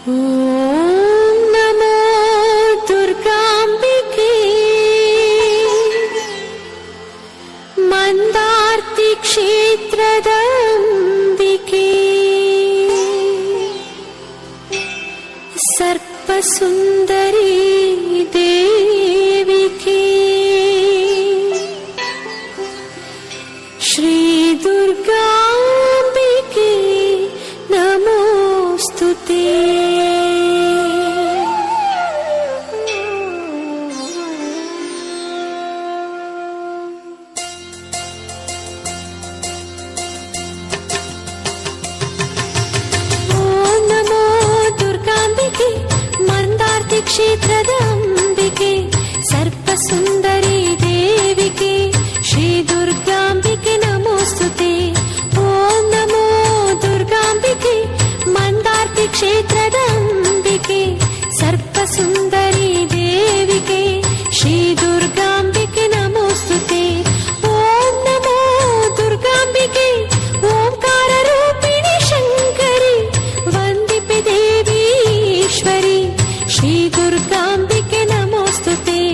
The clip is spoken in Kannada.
ಓಂ ನಮೋ ದುರ್ಗಾಂಬಿಕೆ ಮಂದಾರ್ತಿ ಕ್ಷೇತ್ರದ ಅಂಬಿಕೆ ಸರ್ಪಸುಂದರಿ ದೇವಿಕೆ ಶ್ರೀ ದುರ್ಗಾಂಬಿಕೆ ನಮೋಸ್ತುತೇ. ಕ್ಷೇತ್ರದ ಅಂಬಿಕೆ ಸರ್ಪಸುಂದರಿ ದೇವಿಕೆ ಶ್ರೀ ದುರ್ಗಾಂಬಿಕೆ ನಮೋಸ್ತುತೆ. ಓಂ ನಮೋ ದುರ್ಗಾಂಬಿಕೆ ಮಂದಾರ್ತಿ ಕ್ಷೇತ್ರದ